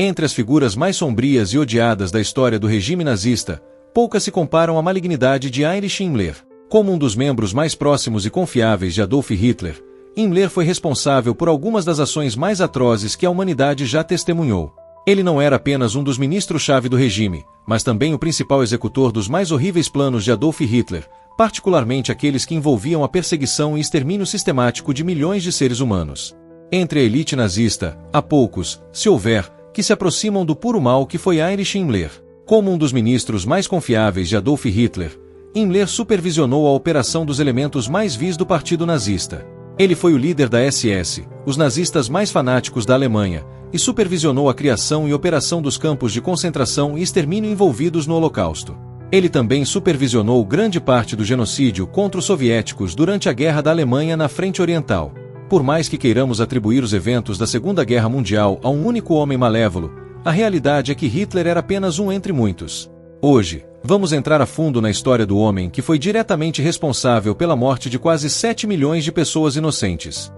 Entre as figuras mais sombrias e odiadas da história do regime nazista, poucas se comparam à malignidade de Heinrich Himmler. Como um dos membros mais próximos e confiáveis de Adolf Hitler, Himmler foi responsável por algumas das ações mais atrozes que a humanidade já testemunhou. Ele não era apenas um dos ministros-chave do regime, mas também o principal executor dos mais horríveis planos de Adolf Hitler, particularmente aqueles que envolviam a perseguição e extermínio sistemático de milhões de seres humanos. Entre a elite nazista, há poucos, se houver, que se aproximam do puro mal que foi Heinrich Himmler. Como um dos ministros mais confiáveis de Adolf Hitler, Himmler supervisionou a operação dos elementos mais vis do partido nazista. Ele foi o líder da SS, os nazistas mais fanáticos da Alemanha, e supervisionou a criação e operação dos campos de concentração e extermínio envolvidos no Holocausto. Ele também supervisionou grande parte do genocídio contra os soviéticos durante a Guerra da Alemanha na Frente Oriental. Por mais que queiramos atribuir os eventos da Segunda Guerra Mundial a um único homem malévolo, a realidade é que Hitler era apenas um entre muitos. Hoje, vamos entrar a fundo na história do homem que foi diretamente responsável pela morte de quase 7 milhões de pessoas inocentes.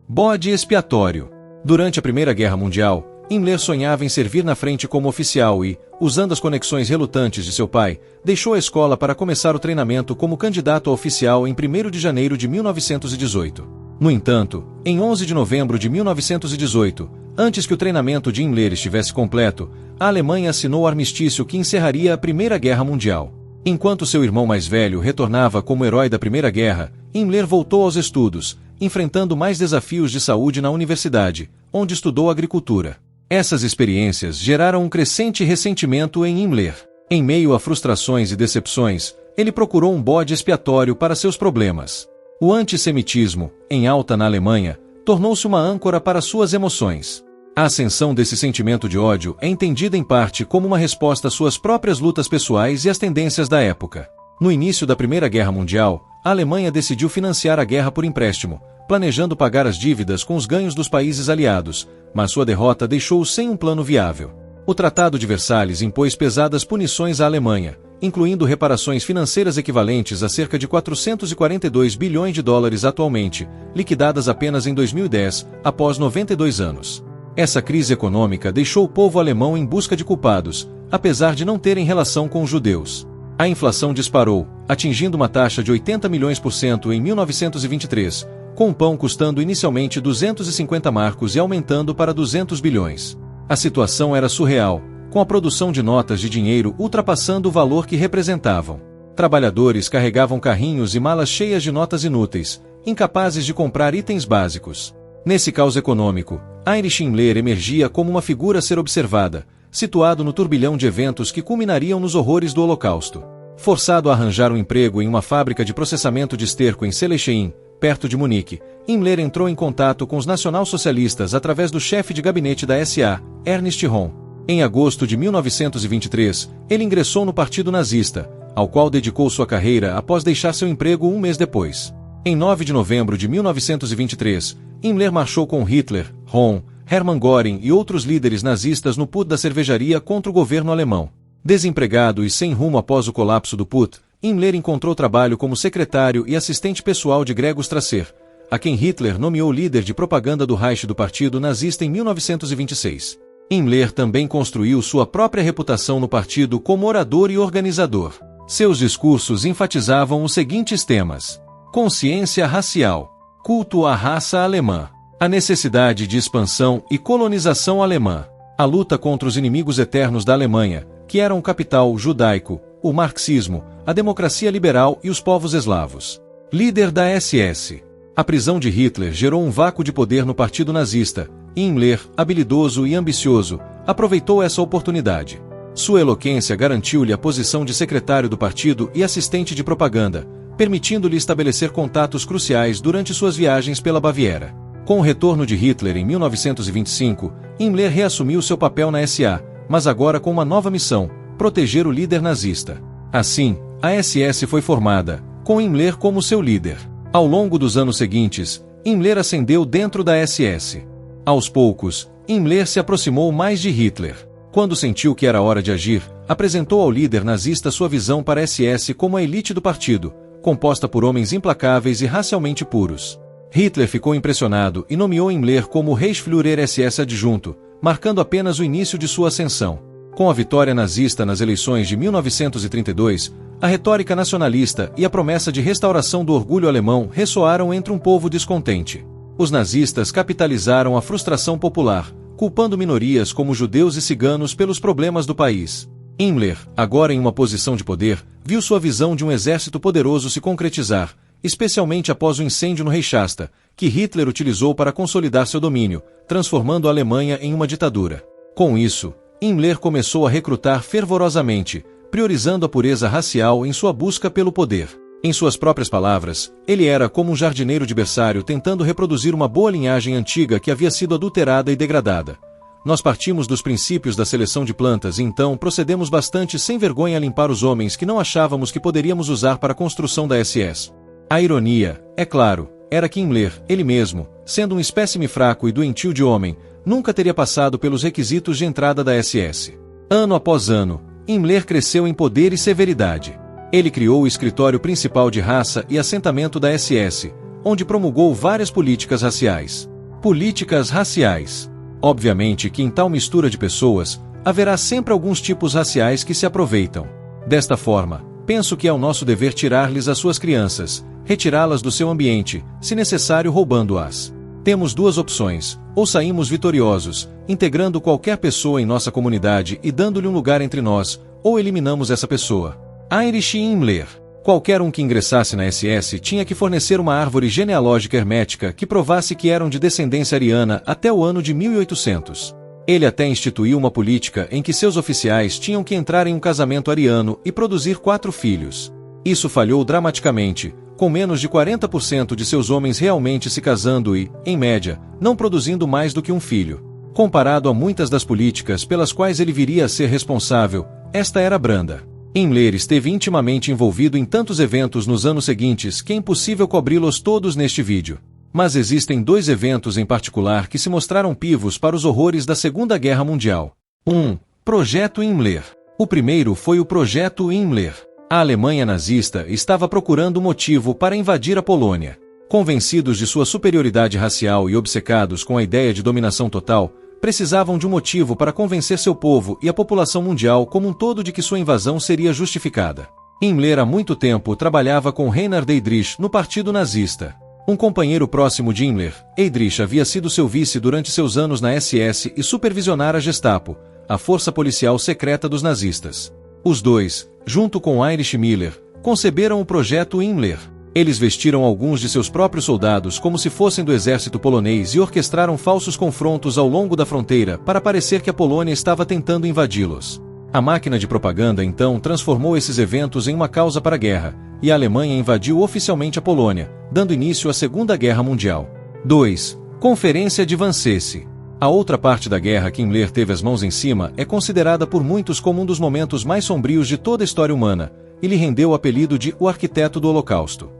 Bode expiatório. Durante a Primeira Guerra Mundial, Himmler sonhava em servir na frente como oficial e, usando as conexões relutantes de seu pai, deixou a escola para começar o treinamento como candidato a oficial em 1º de janeiro de 1918. No entanto, em 11 de novembro de 1918, antes que o treinamento de Himmler estivesse completo, a Alemanha assinou o armistício que encerraria a Primeira Guerra Mundial. Enquanto seu irmão mais velho retornava como herói da Primeira Guerra, Himmler voltou aos estudos, enfrentando mais desafios de saúde na universidade, onde estudou agricultura. Essas experiências geraram um crescente ressentimento em Himmler. Em meio a frustrações e decepções, ele procurou um bode expiatório para seus problemas. O antissemitismo, em alta na Alemanha, tornou-se uma âncora para suas emoções. A ascensão desse sentimento de ódio é entendida em parte como uma resposta às suas próprias lutas pessoais e às tendências da época. No início da Primeira Guerra Mundial, a Alemanha decidiu financiar a guerra por empréstimo, planejando pagar as dívidas com os ganhos dos países aliados, mas sua derrota deixou-o sem um plano viável. O Tratado de Versalhes impôs pesadas punições à Alemanha, incluindo reparações financeiras equivalentes a cerca de 442 bilhões de dólares atualmente, liquidadas apenas em 2010, após 92 anos. Essa crise econômica deixou o povo alemão em busca de culpados, apesar de não terem relação com os judeus. A inflação disparou, atingindo uma taxa de 80 milhões por cento em 1923, com o pão custando inicialmente 250 marcos e aumentando para 200 bilhões. A situação era surreal, com a produção de notas de dinheiro ultrapassando o valor que representavam. Trabalhadores carregavam carrinhos e malas cheias de notas inúteis, incapazes de comprar itens básicos. Nesse caos econômico, Heinrich Himmler emergia como uma figura a ser observada, situado no turbilhão de eventos que culminariam nos horrores do Holocausto. Forçado a arranjar um emprego em uma fábrica de processamento de esterco em Sellecheim, perto de Munique, Himmler entrou em contato com os nacionalsocialistas através do chefe de gabinete da SA, Ernst Röhm. Em agosto de 1923, ele ingressou no Partido Nazista, ao qual dedicou sua carreira após deixar seu emprego um mês depois. Em 9 de novembro de 1923, Himmler marchou com Hitler, Röhm, Hermann Göring e outros líderes nazistas no PUT da cervejaria contra o governo alemão. Desempregado e sem rumo após o colapso do PUT, Himmler encontrou trabalho como secretário e assistente pessoal de Gregor Strasser, a quem Hitler nomeou líder de propaganda do Reich do Partido Nazista em 1926. Himmler também construiu sua própria reputação no partido como orador e organizador. Seus discursos enfatizavam os seguintes temas: consciência racial, culto à raça alemã, a necessidade de expansão e colonização alemã, a luta contra os inimigos eternos da Alemanha, que eram o capital judaico, o marxismo, a democracia liberal e os povos eslavos. Líder da SS. A prisão de Hitler gerou um vácuo de poder no partido nazista, e Himmler, habilidoso e ambicioso, aproveitou essa oportunidade. Sua eloquência garantiu-lhe a posição de secretário do partido e assistente de propaganda, permitindo-lhe estabelecer contatos cruciais durante suas viagens pela Baviera. Com o retorno de Hitler em 1925, Himmler reassumiu seu papel na SA, mas agora com uma nova missão: proteger o líder nazista. Assim, a SS foi formada, com Himmler como seu líder. Ao longo dos anos seguintes, Himmler ascendeu dentro da SS. Aos poucos, Himmler se aproximou mais de Hitler. Quando sentiu que era hora de agir, apresentou ao líder nazista sua visão para a SS como a elite do partido, composta por homens implacáveis e racialmente puros. Hitler ficou impressionado e nomeou Himmler como Reichsführer SS adjunto, marcando apenas o início de sua ascensão. Com a vitória nazista nas eleições de 1932, a retórica nacionalista e a promessa de restauração do orgulho alemão ressoaram entre um povo descontente. Os nazistas capitalizaram a frustração popular, culpando minorias como judeus e ciganos pelos problemas do país. Himmler, agora em uma posição de poder, viu sua visão de um exército poderoso se concretizar, especialmente após o incêndio no Reichstag, que Hitler utilizou para consolidar seu domínio, transformando a Alemanha em uma ditadura. Com isso, Himmler começou a recrutar fervorosamente, priorizando a pureza racial em sua busca pelo poder. Em suas próprias palavras, ele era como um jardineiro de berçário tentando reproduzir uma boa linhagem antiga que havia sido adulterada e degradada. Nós partimos dos princípios da seleção de plantas e então procedemos bastante sem vergonha a limpar os homens que não achávamos que poderíamos usar para a construção da SS. A ironia, é claro, era que Himmler, ele mesmo, sendo um espécime fraco e doentio de homem, nunca teria passado pelos requisitos de entrada da SS. Ano após ano, Himmler cresceu em poder e severidade. Ele criou o escritório principal de raça e assentamento da SS, onde promulgou várias políticas raciais. Políticas raciais. Obviamente que em tal mistura de pessoas, haverá sempre alguns tipos raciais que se aproveitam. Desta forma, penso que é o nosso dever tirar-lhes as suas crianças, retirá-las do seu ambiente, se necessário roubando-as. Temos duas opções: ou saímos vitoriosos, integrando qualquer pessoa em nossa comunidade e dando-lhe um lugar entre nós, ou eliminamos essa pessoa. Heinrich Himmler. Qualquer um que ingressasse na SS tinha que fornecer uma árvore genealógica hermética que provasse que eram de descendência ariana até o ano de 1800. Ele até instituiu uma política em que seus oficiais tinham que entrar em um casamento ariano e produzir 4 filhos. Isso falhou dramaticamente, com menos de 40% de seus homens realmente se casando e, em média, não produzindo mais do que um filho. Comparado a muitas das políticas pelas quais ele viria a ser responsável, esta era branda. Himmler esteve intimamente envolvido em tantos eventos nos anos seguintes que é impossível cobri-los todos neste vídeo. Mas existem 2 eventos em particular que se mostraram pivos para os horrores da Segunda Guerra Mundial. 1. Projeto Himmler. O primeiro foi o Projeto Himmler. A Alemanha nazista estava procurando um motivo para invadir a Polônia. Convencidos de sua superioridade racial e obcecados com a ideia de dominação total, precisavam de um motivo para convencer seu povo e a população mundial como um todo de que sua invasão seria justificada. Himmler há muito tempo trabalhava com Reinhard Heydrich no Partido Nazista. Um companheiro próximo de Himmler, Heydrich havia sido seu vice durante seus anos na SS e supervisionar a Gestapo, a força policial secreta dos nazistas. Os dois, junto com Heinrich Himmler, conceberam o Projeto Himmler. Eles vestiram alguns de seus próprios soldados como se fossem do exército polonês e orquestraram falsos confrontos ao longo da fronteira para parecer que a Polônia estava tentando invadi-los. A máquina de propaganda então transformou esses eventos em uma causa para a guerra, e a Alemanha invadiu oficialmente a Polônia, dando início à Segunda Guerra Mundial. 2. Conferência de Wannsee. A outra parte da guerra que Himmler teve as mãos em cima é considerada por muitos como um dos momentos mais sombrios de toda a história humana, e lhe rendeu o apelido de o arquiteto do Holocausto.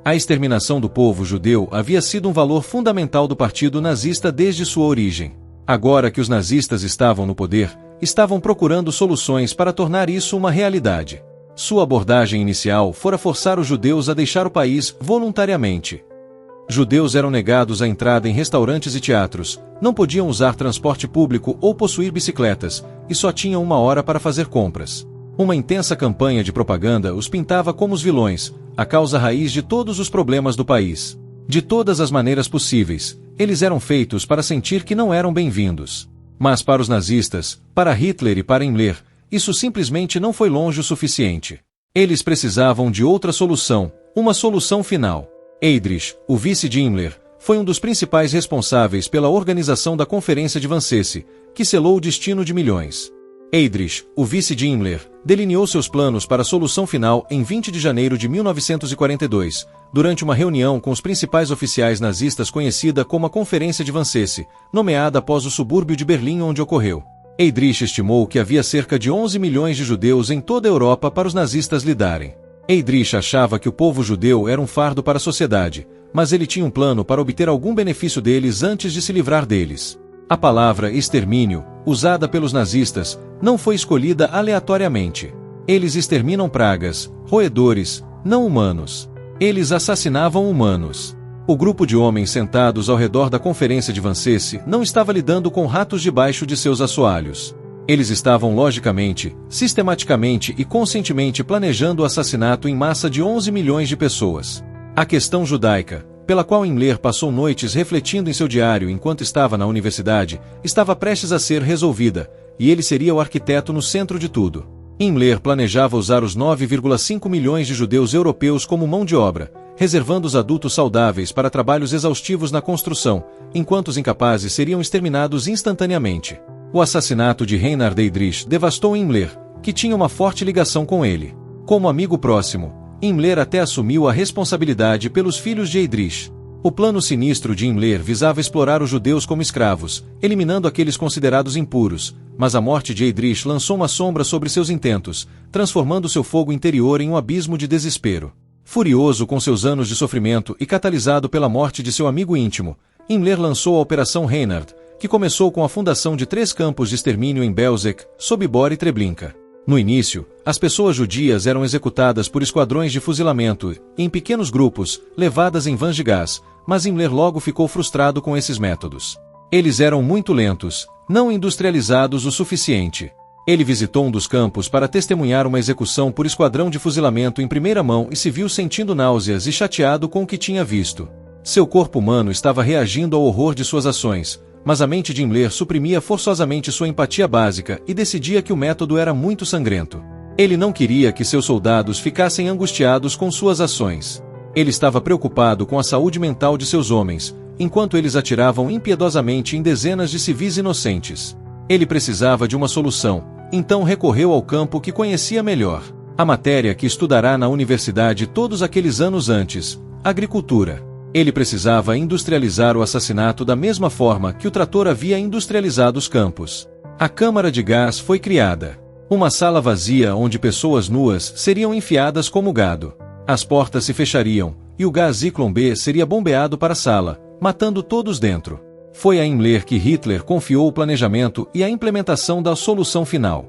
A exterminação do povo judeu havia sido um valor fundamental do partido nazista desde sua origem. Agora que os nazistas estavam no poder, estavam procurando soluções para tornar isso uma realidade. Sua abordagem inicial fora forçar os judeus a deixar o país voluntariamente. Judeus eram negados a entrada em restaurantes e teatros, não podiam usar transporte público ou possuir bicicletas, e só tinham 1 hora para fazer compras. Uma intensa campanha de propaganda os pintava como os vilões, a causa raiz de todos os problemas do país. De todas as maneiras possíveis, eles eram feitos para sentir que não eram bem-vindos. Mas para os nazistas, para Hitler e para Himmler, isso simplesmente não foi longe o suficiente. Eles precisavam de outra solução, uma solução final. Heydrich, o vice de Himmler, foi um dos principais responsáveis pela organização da Conferência de Wannsee, que selou o destino de milhões. Heydrich, o vice de Himmler, delineou seus planos para a solução final em 20 de janeiro de 1942, durante uma reunião com os principais oficiais nazistas conhecida como a Conferência de Wannsee, nomeada após o subúrbio de Berlim onde ocorreu. Heydrich estimou que havia cerca de 11 milhões de judeus em toda a Europa para os nazistas lidarem. Heydrich achava que o povo judeu era um fardo para a sociedade, mas ele tinha um plano para obter algum benefício deles antes de se livrar deles. A palavra extermínio, usada pelos nazistas, não foi escolhida aleatoriamente. Eles exterminam pragas, roedores, não humanos. Eles assassinavam humanos. O grupo de homens sentados ao redor da conferência de Wannsee não estava lidando com ratos debaixo de seus assoalhos. Eles estavam logicamente, sistematicamente e conscientemente planejando o assassinato em massa de 11 milhões de pessoas. A questão judaica, pela qual Himmler passou noites refletindo em seu diário enquanto estava na universidade, estava prestes a ser resolvida, e ele seria o arquiteto no centro de tudo. Himmler planejava usar os 9,5 milhões de judeus europeus como mão de obra, reservando os adultos saudáveis para trabalhos exaustivos na construção, enquanto os incapazes seriam exterminados instantaneamente. O assassinato de Reinhard Heydrich devastou Himmler, que tinha uma forte ligação com ele. Como amigo próximo, Himmler até assumiu a responsabilidade pelos filhos de Heydrich. O plano sinistro de Himmler visava explorar os judeus como escravos, eliminando aqueles considerados impuros, mas a morte de Heydrich lançou uma sombra sobre seus intentos, transformando seu fogo interior em um abismo de desespero. Furioso com seus anos de sofrimento e catalisado pela morte de seu amigo íntimo, Himmler lançou a Operação Reinhard, que começou com a fundação de 3 campos de extermínio em Belzec, Sobibor e Treblinka. No início, as pessoas judias eram executadas por esquadrões de fuzilamento, em pequenos grupos, levadas em vans de gás, mas Himmler logo ficou frustrado com esses métodos. Eles eram muito lentos, não industrializados o suficiente. Ele visitou um dos campos para testemunhar uma execução por esquadrão de fuzilamento em primeira mão e se viu sentindo náuseas e chateado com o que tinha visto. Seu corpo humano estava reagindo ao horror de suas ações, mas a mente de Himmler suprimia forçosamente sua empatia básica e decidia que o método era muito sangrento. Ele não queria que seus soldados ficassem angustiados com suas ações. Ele estava preocupado com a saúde mental de seus homens, enquanto eles atiravam impiedosamente em dezenas de civis inocentes. Ele precisava de uma solução, então recorreu ao campo que conhecia melhor. A matéria que estudará na universidade todos aqueles anos antes, agricultura. Ele precisava industrializar o assassinato da mesma forma que o trator havia industrializado os campos. A câmara de gás foi criada. Uma sala vazia onde pessoas nuas seriam enfiadas como gado. As portas se fechariam, e o gás Zyklon B seria bombeado para a sala, matando todos dentro. Foi a Himmler que Hitler confiou o planejamento e a implementação da solução final.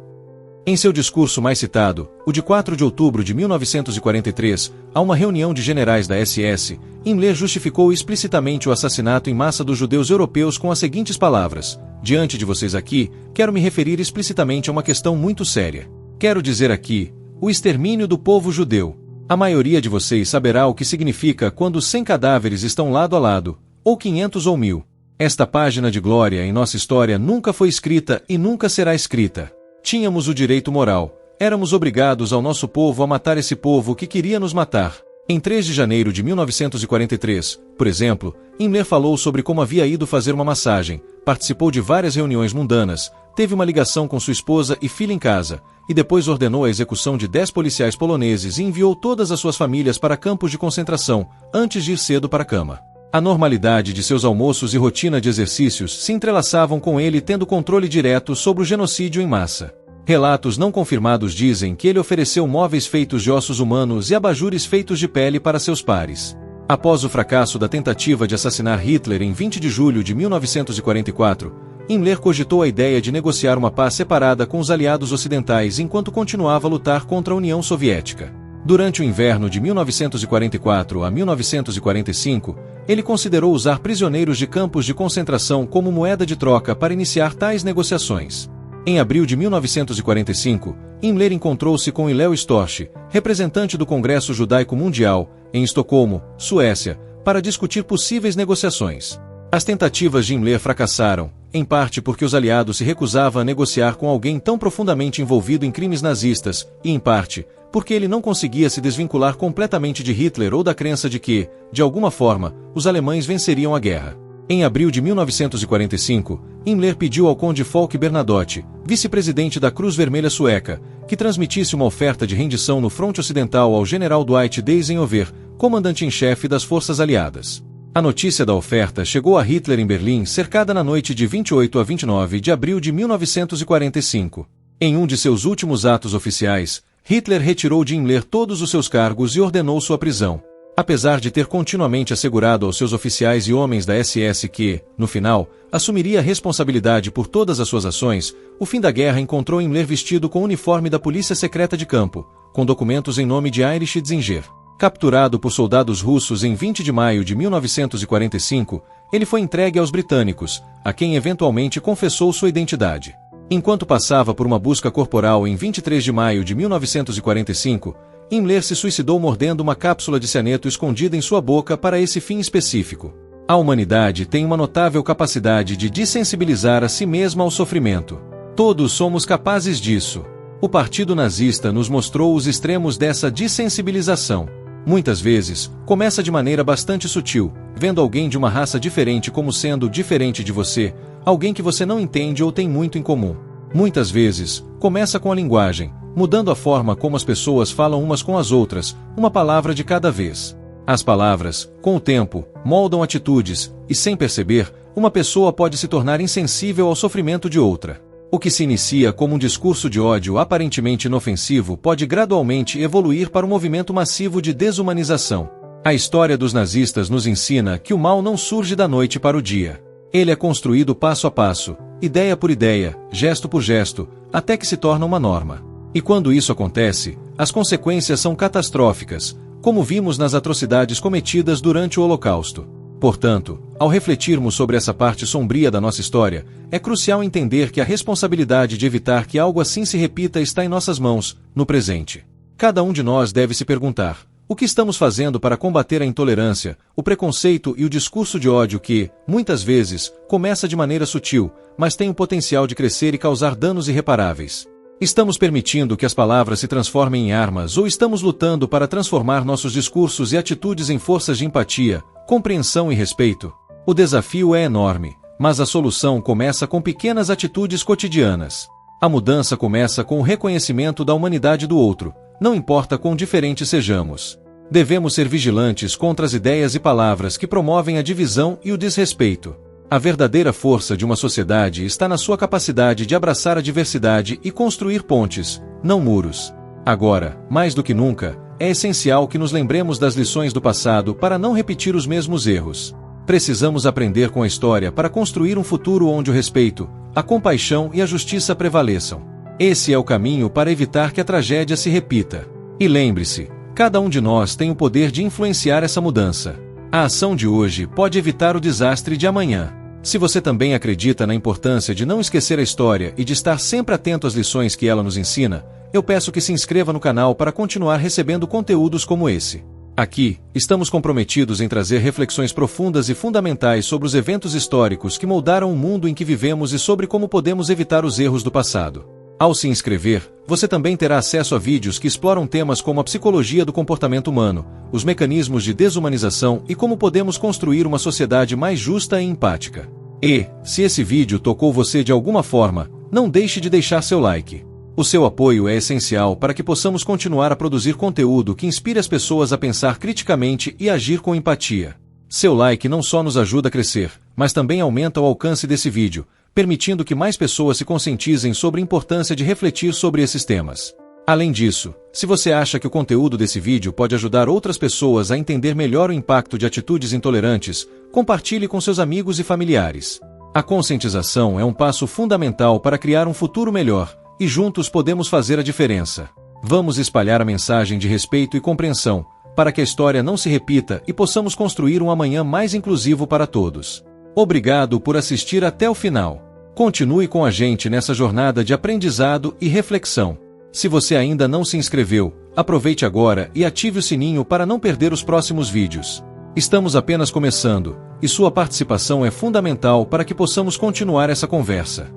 Em seu discurso mais citado, o de 4 de outubro de 1943, a uma reunião de generais da SS, Himmler justificou explicitamente o assassinato em massa dos judeus europeus com as seguintes palavras: "Diante de vocês aqui, quero me referir explicitamente a uma questão muito séria. Quero dizer aqui, o extermínio do povo judeu. A maioria de vocês saberá o que significa quando 100 cadáveres estão lado a lado, ou 500 ou 1000. Esta página de glória em nossa história nunca foi escrita e nunca será escrita. Tínhamos o direito moral. Éramos obrigados ao nosso povo a matar esse povo que queria nos matar." Em 3 de janeiro de 1943, por exemplo, Himmler falou sobre como havia ido fazer uma massagem, participou de várias reuniões mundanas, teve uma ligação com sua esposa e filha em casa, e depois ordenou a execução de 10 policiais poloneses e enviou todas as suas famílias para campos de concentração, antes de ir cedo para a cama. A normalidade de seus almoços e rotina de exercícios se entrelaçavam com ele tendo controle direto sobre o genocídio em massa. Relatos não confirmados dizem que ele ofereceu móveis feitos de ossos humanos e abajures feitos de pele para seus pares. Após o fracasso da tentativa de assassinar Hitler em 20 de julho de 1944, Himmler cogitou a ideia de negociar uma paz separada com os aliados ocidentais enquanto continuava a lutar contra a União Soviética. Durante o inverno de 1944 a 1945, ele considerou usar prisioneiros de campos de concentração como moeda de troca para iniciar tais negociações. Em abril de 1945, Himmler encontrou-se com Hillel Storch, representante do Congresso Judaico Mundial, em Estocolmo, Suécia, para discutir possíveis negociações. As tentativas de Himmler fracassaram, em parte porque os aliados se recusavam a negociar com alguém tão profundamente envolvido em crimes nazistas, e em parte, porque ele não conseguia se desvincular completamente de Hitler ou da crença de que, de alguma forma, os alemães venceriam a guerra. Em abril de 1945, Himmler pediu ao conde Folke Bernadotte, vice-presidente da Cruz Vermelha Sueca, que transmitisse uma oferta de rendição no fronte ocidental ao general Dwight Eisenhower, comandante-em-chefe das forças aliadas. A notícia da oferta chegou a Hitler em Berlim cercada na noite de 28 a 29 de abril de 1945. Em um de seus últimos atos oficiais, Hitler retirou de Himmler todos os seus cargos e ordenou sua prisão. Apesar de ter continuamente assegurado aos seus oficiais e homens da SS que, no final, assumiria a responsabilidade por todas as suas ações, o fim da guerra encontrou Himmler vestido com o uniforme da polícia secreta de campo, com documentos em nome de Heinrich Himmler. Capturado por soldados russos em 20 de maio de 1945, ele foi entregue aos britânicos, a quem eventualmente confessou sua identidade. Enquanto passava por uma busca corporal em 23 de maio de 1945, Himmler se suicidou mordendo uma cápsula de cianeto escondida em sua boca para esse fim específico. A humanidade tem uma notável capacidade de dessensibilizar a si mesma ao sofrimento. Todos somos capazes disso. O Partido Nazista nos mostrou os extremos dessa dessensibilização. Muitas vezes, começa de maneira bastante sutil, vendo alguém de uma raça diferente como sendo diferente de você, alguém que você não entende ou tem muito em comum. Muitas vezes, começa com a linguagem, mudando a forma como as pessoas falam umas com as outras, uma palavra de cada vez. As palavras, com o tempo, moldam atitudes, e sem perceber, uma pessoa pode se tornar insensível ao sofrimento de outra. O que se inicia como um discurso de ódio aparentemente inofensivo pode gradualmente evoluir para um movimento massivo de desumanização. A história dos nazistas nos ensina que o mal não surge da noite para o dia. Ele é construído passo a passo, ideia por ideia, gesto por gesto, até que se torna uma norma. E quando isso acontece, as consequências são catastróficas, como vimos nas atrocidades cometidas durante o Holocausto. Portanto, ao refletirmos sobre essa parte sombria da nossa história, é crucial entender que a responsabilidade de evitar que algo assim se repita está em nossas mãos, no presente. Cada um de nós deve se perguntar: o que estamos fazendo para combater a intolerância, o preconceito e o discurso de ódio que, muitas vezes, começa de maneira sutil, mas tem o potencial de crescer e causar danos irreparáveis? Estamos permitindo que as palavras se transformem em armas ou estamos lutando para transformar nossos discursos e atitudes em forças de empatia, compreensão e respeito? O desafio é enorme, mas a solução começa com pequenas atitudes cotidianas. A mudança começa com o reconhecimento da humanidade do outro, não importa quão diferentes sejamos. Devemos ser vigilantes contra as ideias e palavras que promovem a divisão e o desrespeito. A verdadeira força de uma sociedade está na sua capacidade de abraçar a diversidade e construir pontes, não muros. Agora, mais do que nunca, é essencial que nos lembremos das lições do passado para não repetir os mesmos erros. Precisamos aprender com a história para construir um futuro onde o respeito, a compaixão e a justiça prevaleçam. Esse é o caminho para evitar que a tragédia se repita. E lembre-se, cada um de nós tem o poder de influenciar essa mudança. A ação de hoje pode evitar o desastre de amanhã. Se você também acredita na importância de não esquecer a história e de estar sempre atento às lições que ela nos ensina, eu peço que se inscreva no canal para continuar recebendo conteúdos como esse. Aqui, estamos comprometidos em trazer reflexões profundas e fundamentais sobre os eventos históricos que moldaram o mundo em que vivemos e sobre como podemos evitar os erros do passado. Ao se inscrever, você também terá acesso a vídeos que exploram temas como a psicologia do comportamento humano, os mecanismos de desumanização e como podemos construir uma sociedade mais justa e empática. E, se esse vídeo tocou você de alguma forma, não deixe de deixar seu like. O seu apoio é essencial para que possamos continuar a produzir conteúdo que inspire as pessoas a pensar criticamente e agir com empatia. Seu like não só nos ajuda a crescer, mas também aumenta o alcance desse vídeo, permitindo que mais pessoas se conscientizem sobre a importância de refletir sobre esses temas. Além disso, se você acha que o conteúdo desse vídeo pode ajudar outras pessoas a entender melhor o impacto de atitudes intolerantes, compartilhe com seus amigos e familiares. A conscientização é um passo fundamental para criar um futuro melhor, e juntos podemos fazer a diferença. Vamos espalhar a mensagem de respeito e compreensão, para que a história não se repita e possamos construir um amanhã mais inclusivo para todos. Obrigado por assistir até o final. Continue com a gente nessa jornada de aprendizado e reflexão. Se você ainda não se inscreveu, aproveite agora e ative o sininho para não perder os próximos vídeos. Estamos apenas começando, e sua participação é fundamental para que possamos continuar essa conversa.